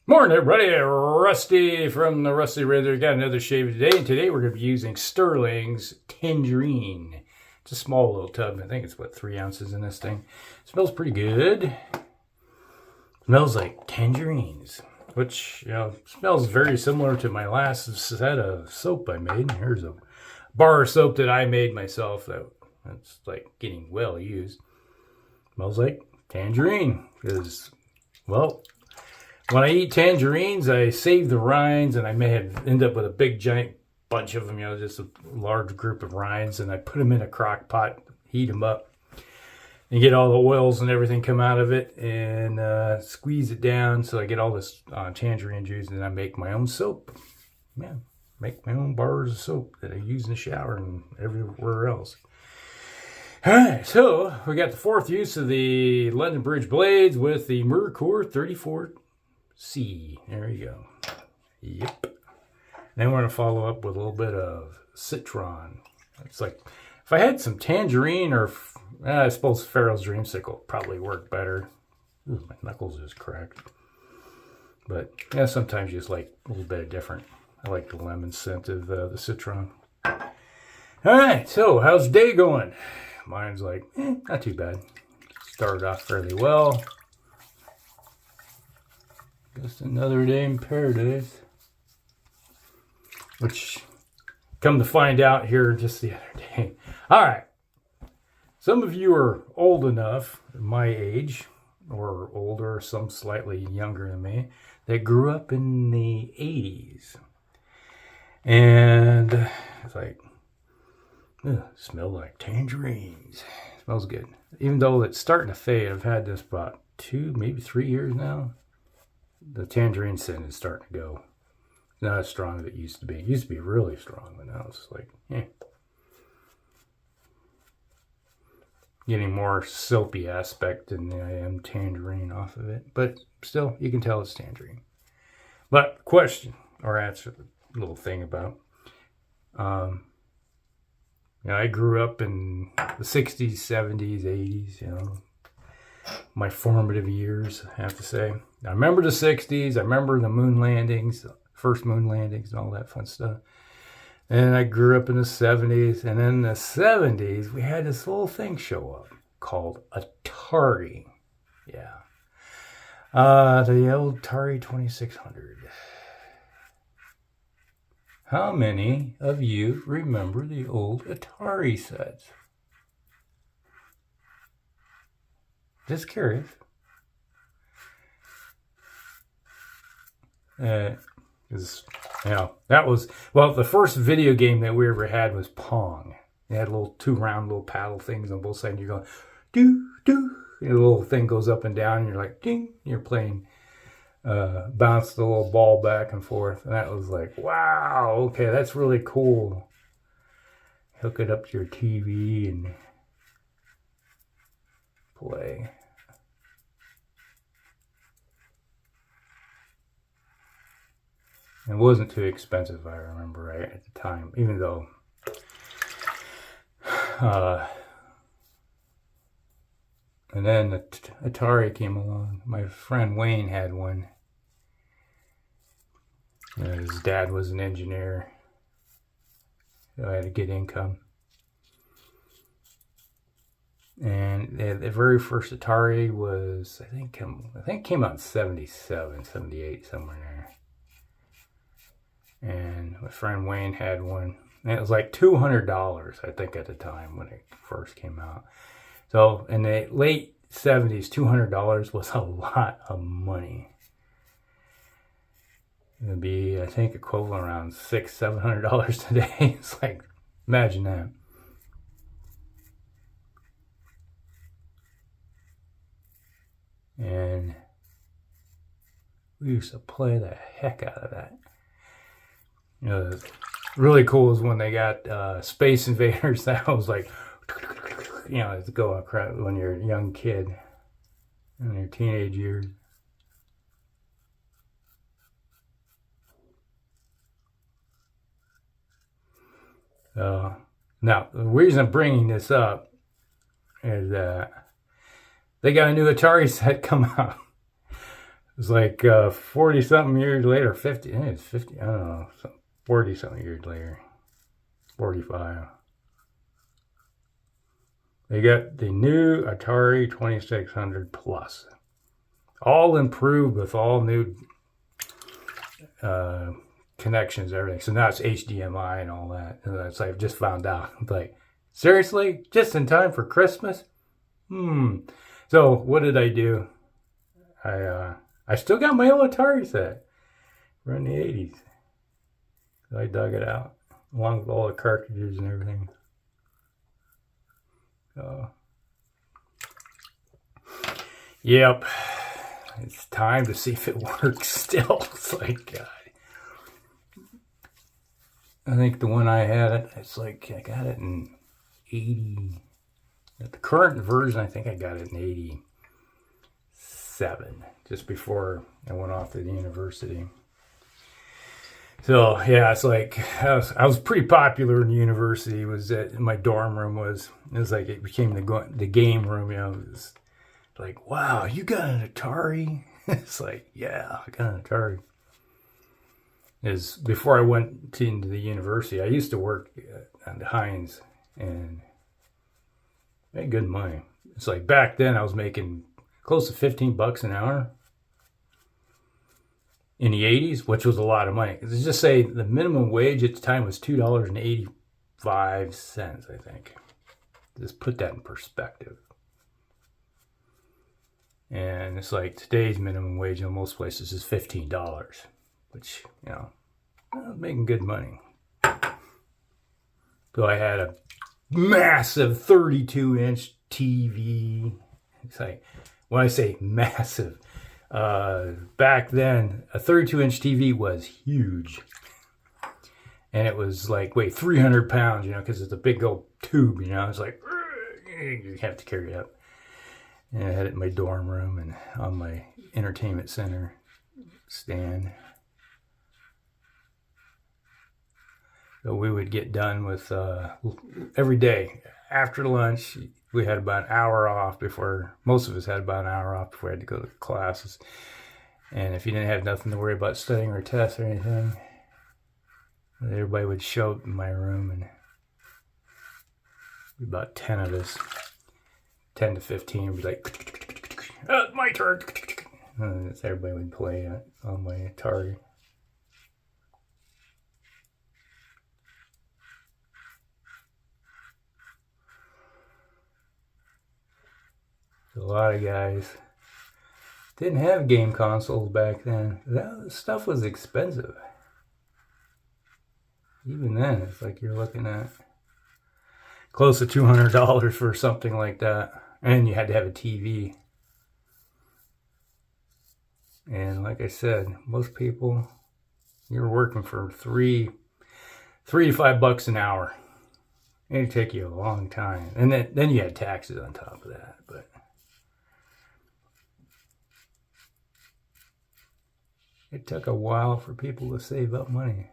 Morning, everybody. Rusty from the Rusty Razor. Got another shave today, and today we're going to be using Stirling's Tangerine. It's a small little tub. I think it's, 3 ounces in this thing. Smells pretty good. Smells like tangerines, which, smells very similar to my last set of soap I made. Here's a bar of soap that I made myself. That's like getting well used. Smells like tangerine. Because, when I eat tangerines, I save the rinds, and I may end up with a big giant bunch of them, just a large group of rinds, and I put them in a crock pot, heat them up, and get all the oils and everything come out of it, and squeeze it down so I get all this tangerine juice, and then I make my own soap. Yeah, make my own bars of soap that I use in the shower and everywhere else. Alright, so we got the fourth use of the London Bridge blades with the Merkur 34C. There you go. Yep. Then we're going to follow up with a little bit of Citron. It's like, if I had some tangerine or, I suppose Pharaoh's Dreamsicle probably work better. Ooh, my knuckles is cracked. But, yeah, sometimes you just like a little bit of different. I like the lemon scent of the Citron. Alright, so how's the day going? Mine's like, not too bad. Started off fairly well. Just another day in paradise. Which, come to find out here just the other day. Alright. Some of you are old enough, my age, or older, some slightly younger than me, that grew up in the 80s. And it's like, smell like tangerines. Smells good. Even though it's starting to fade, I've had this about 2, maybe 3 years now. The tangerine scent is starting to go. It's not as strong as it used to be. It used to be really strong, but now it's like, Getting more soapy aspect than I am tangerine off of it. But still, you can tell it's tangerine. But question, or answer, the little thing about, I grew up in the 60s, 70s, 80s, my formative years, I have to say. I remember the 60s. I remember the moon landings, first moon landings and all that fun stuff. And I grew up in the 70s. And in the 70s, we had this little thing show up called Atari. Yeah. The old Atari 2600. How many of you remember the old Atari sets? Just curious. That was, the first video game that we ever had was Pong. It had two round little paddle things on both sides. And you're going, doo, doo. And the little thing goes up and down, and you're like, ding. You're playing, bounce the little ball back and forth. And that was like, wow, okay, that's really cool. Hook it up to your TV and play. It wasn't too expensive, I remember, right, at the time, even though and then the Atari came along. My friend Wayne had one. His dad was an engineer, so I had a good income. And the very first Atari was, I think it came out in 77, 78, somewhere in there. And my friend Wayne had one. And it was like $200, I think, at the time when it first came out. So in the late 70s, $200 was a lot of money. It would be, I think, equivalent around $600-700 today. It's like, imagine that. And we used to play the heck out of that. Really cool is when they got Space Invaders. That was like, it's going across when you're a young kid in your teenage years. Now, the reason I'm bringing this up is that they got a new Atari set come out. It's like 40 something years later, 50. I think it's 50. I don't know, 40 something years later, 45. They got the new Atari 2600 Plus, all improved with all new connections, everything. So now it's HDMI and all that. And that's like, I've just found out. Like, seriously, just in time for Christmas? So what did I do? I still got my old Atari set from the 80s. So I dug it out along with all the cartridges and everything. So, yep, it's time to see if it works still. It's like, God. I think the one I had, it's like, I got it in 80. The current version, I think I got it in 87, just before I went off to the university. So yeah, it's like I was pretty popular in the university. It was that my dorm room was like it became the game room. You know, it was like, wow, you got an Atari? It's like, yeah, I got an Atari. Is before I went into the university, I used to work at the Heinz and made good money. It's like back then I was making close to $15 an hour. In the 80s, which was a lot of money. Let's just say the minimum wage at the time was $2.85, I think. Just put that in perspective. And it's like today's minimum wage in most places is $15, which, you know, making good money. So I had a massive 32-inch TV. It's like, when I say massive, back then, a 32-inch TV was huge. And it was like, weigh 300 pounds, you know, because it's a big old tube, you know. It's like, you have to carry it up. And I had it in my dorm room and on my entertainment center stand. So we would get done with, every day, after lunch, we had about an hour off before, most of us had about an hour off before we had to go to classes. And if you didn't have nothing to worry about studying or tests or anything, everybody would show up in my room, and about 10 of us, 10 to 15, would be like, oh, my turn. And everybody would play on my Atari. A lot of guys didn't have game consoles back then. That stuff was expensive. Even then, it's like you're looking at close to $200 for something like that. And you had to have a TV. And like I said, most people, you're working for $3 to $5 an hour. It'd take you a long time. And then you had taxes on top of that. But it took a while for people to save up money.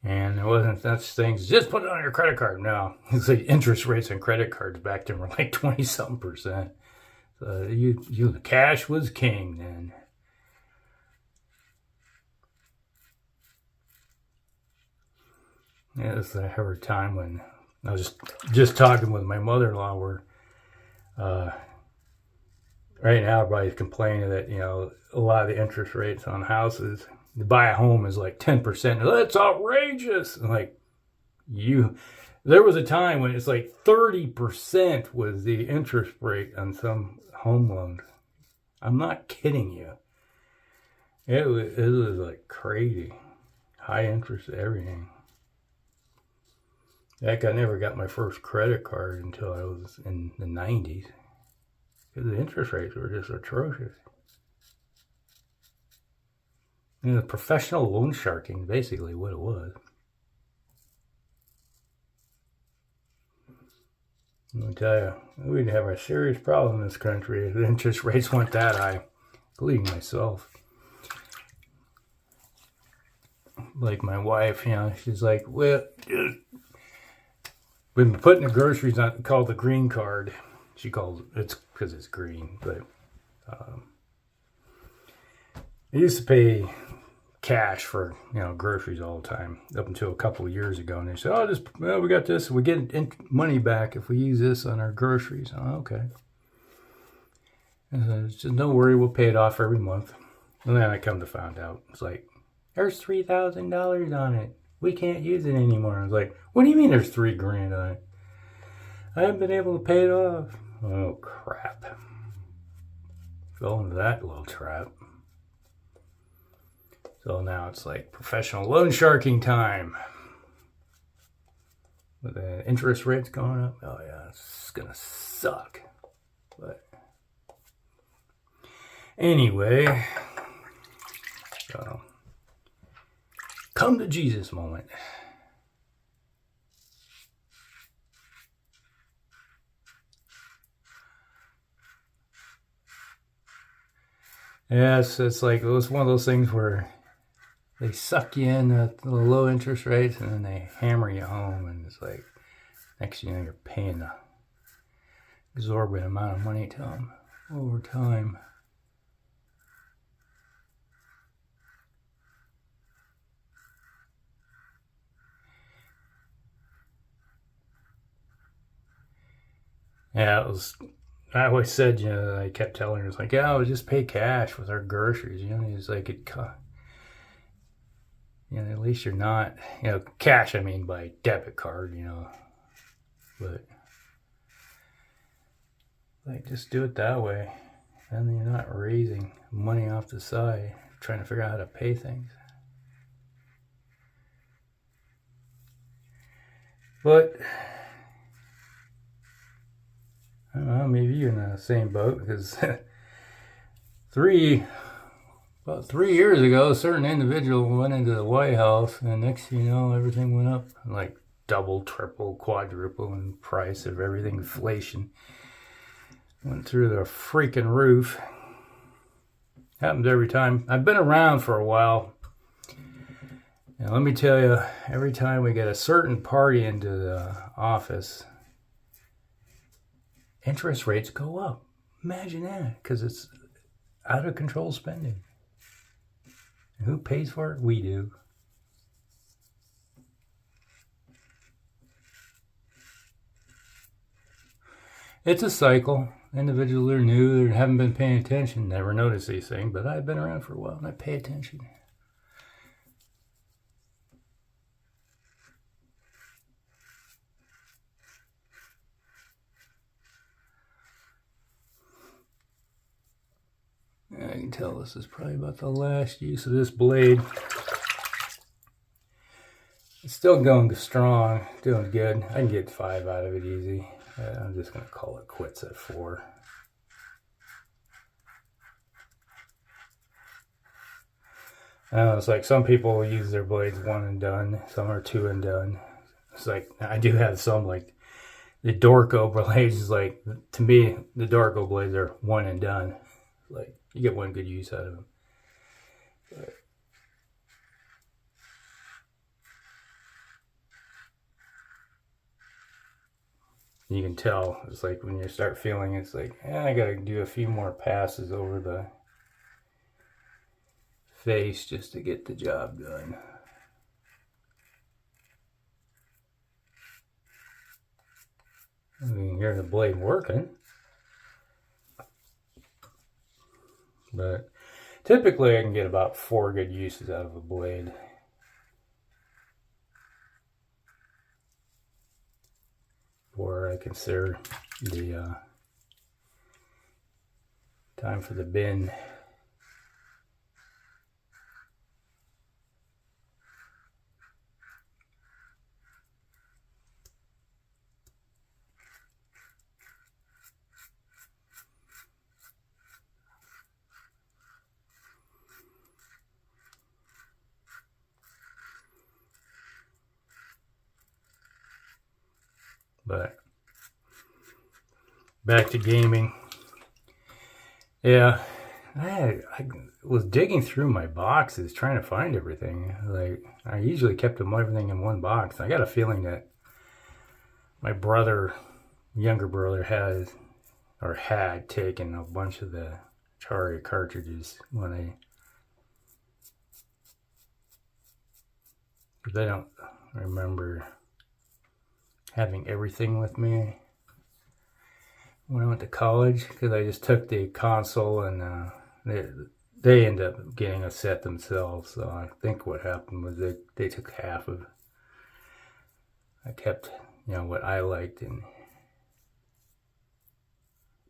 And there wasn't such things, just put it on your credit card. No, it's like interest rates on credit cards back then were like 20-something%. So the cash was king then. Yeah, it was a time when I was just talking with my mother-in-law where right now, everybody's complaining that, you know, a lot of the interest rates on houses, to buy a home is like 10%. That's outrageous. And like, there was a time when it's like 30% was the interest rate on some home loans. I'm not kidding you. It was like crazy. High interest, everything. Heck, I never got my first credit card until I was in the 90s. Because the interest rates were just atrocious. You know, professional loan sharking, basically what it was. Let me tell you, we'd have a serious problem in this country if the interest rates went that high, including myself. Like my wife, you know, she's like, well, we've been putting the groceries on, called the green card. She calls it's because it's green, but I used to pay cash for groceries all the time up until a couple of years ago, and they said, "Oh, we got this. We get money back if we use this on our groceries." Oh, okay. And just no worry, we'll pay it off every month. And then I come to find out it's like there's $3,000 on it. We can't use it anymore. I was like, "What do you mean there's $3,000 on it? I haven't been able to pay it off." Oh crap! Fell into that little trap. So now it's like professional loan sharking time. With the interest rates going up, oh yeah, it's gonna suck. But anyway, so come to Jesus moment. Yes, it's like it was one of those things where they suck you in at the low interest rates and then they hammer you home, and it's like next thing you know you're paying an exorbitant amount of money to them over time. Yeah, it was. I always said, I kept telling her, it's like, yeah, we'll just pay cash with our groceries. It's like at least you're not, cash, I mean by debit card, but like just do it that way. And then you're not raising money off the side, trying to figure out how to pay things. But I don't know, maybe you're in the same boat, because about 3 years ago, a certain individual went into the White House, and next thing you know, everything went up like double, triple, quadruple in price of everything. Inflation went through the freaking roof. Happens every time. I've been around for a while. And let me tell you, every time we get a certain party into the office, interest rates go up. Imagine that, because it's out of control spending. And who pays for it? We do. It's a cycle. Individuals are new, they haven't been paying attention, never notice these things, but I've been around for a while and I pay attention. I can tell this is probably about the last use of this blade. It's still going strong, doing good. I can get 5 out of it easy. I'm just going to call it quits at 4. I know it's like some people use their blades 1 and done, some are 2 and done. It's like, I do have some, like the Dorco blades is like, to me, the Dorco blades are 1 and done. Like, you get one good use out of them. But you can tell, it's like when you start feeling, it's like, I gotta do a few more passes over the face just to get the job done. You can hear the blade working. But typically I can get about 4 good uses out of a blade. Before I consider the time for the bin. But back to gaming. Yeah, I was digging through my boxes trying to find everything. Like, I usually kept everything in one box. I got a feeling that my brother, younger brother, or had taken a bunch of the Atari cartridges when I don't remember having everything with me when I went to college, because I just took the console and they ended up getting a set themselves. So I think what happened was they took half of. I kept, what I liked, and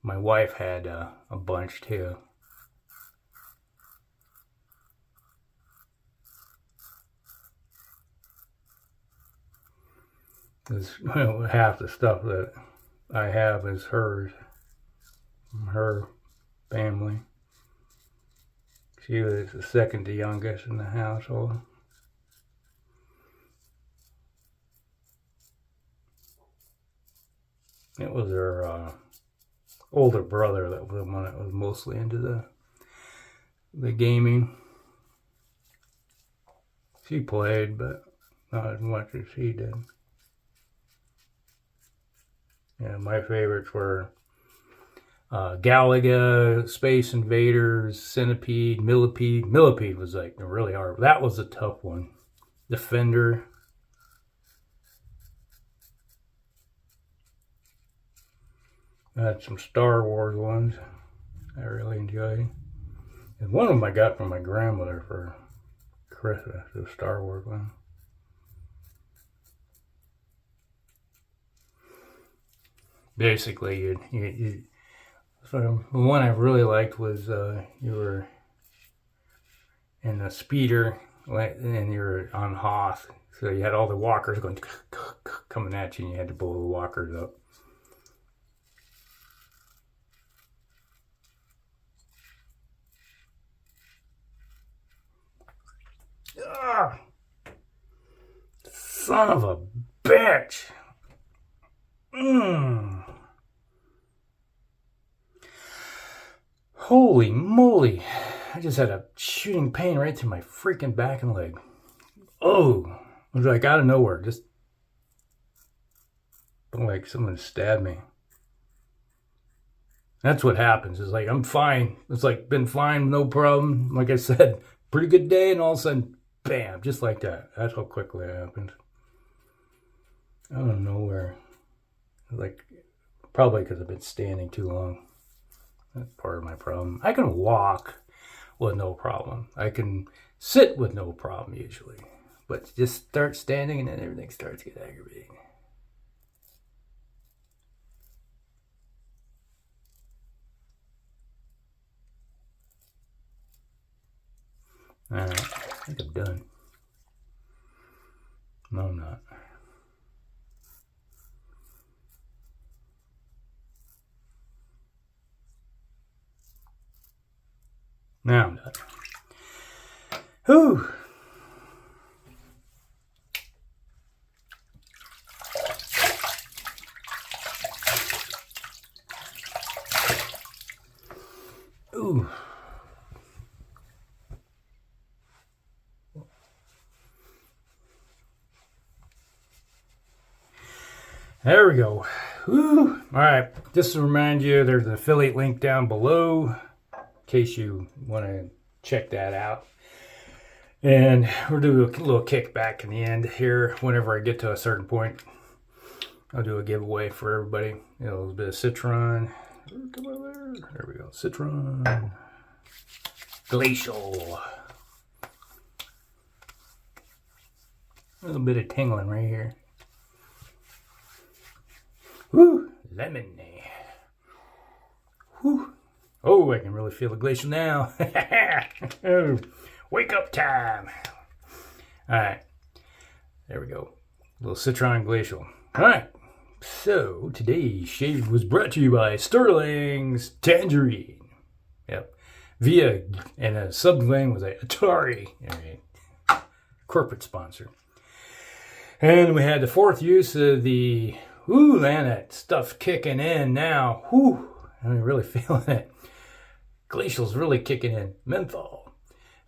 my wife had a bunch too. Because half the stuff that I have is hers, from her family. She was the second to youngest in the household. It was her older brother that was the one that was mostly into the gaming. She played, but not as much as he did. Yeah, my favorites were Galaga, Space Invaders, Centipede, Millipede. Millipede was like really hard. That was a tough one. Defender. I had some Star Wars ones I really enjoyed. And one of them I got from my grandmother for Christmas, the Star Wars one. Basically, so the one I really liked was you were in a speeder and you were on Hoth. So you had all the walkers going coming at you, and you had to blow the walkers up. Ugh. Son of a bitch. Holy moly. I just had a shooting pain right through my freaking back and leg. Oh, it was like out of nowhere. Just like someone stabbed me. That's what happens. It's like, I'm fine. It's like, been fine, no problem. Like I said, pretty good day, and all of a sudden, bam, just like that. That's how quickly it happened. Out of nowhere. Like, probably because I've been standing too long. That's part of my problem. I can walk with no problem. I can sit with no problem usually. But just start standing and then everything starts to get aggravating. Alright, I think I'm done. No, I'm not. Now I'm done. Whew. Ooh. There we go. Woo. All right. Just to remind you, there's an affiliate link down below in case you want to check that out. And we'll do a little kickback in the end here. Whenever I get to a certain point, I'll do a giveaway for everybody. A little bit of Citron. Come over there. There we go. Citron. Glacial. A little bit of tingling right here. Woo! Lemon. Woo! Oh, I can really feel the glacial now. Oh, wake up time. Alright. There we go. A little Citron Glacial. Alright. So, today's shave was brought to you by Stirling's Tangerine. Yep. Via, and a sub-lane was a Atari. Alright. Corporate sponsor. And we had the fourth use of the... Ooh, man, that stuff's kicking in now. Whew, I'm really feeling it. Glacial's really kicking in. Menthol.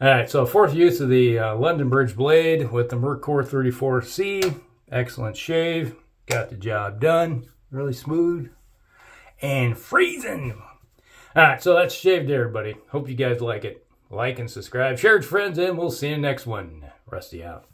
All right, so fourth use of the London Bridge blade with the Merkur 34C. Excellent shave. Got the job done. Really smooth. and freezing. All right, so that's shaved, everybody. Hope you guys like it. Like and subscribe, share it with friends, and we'll see you next one. Rusty out.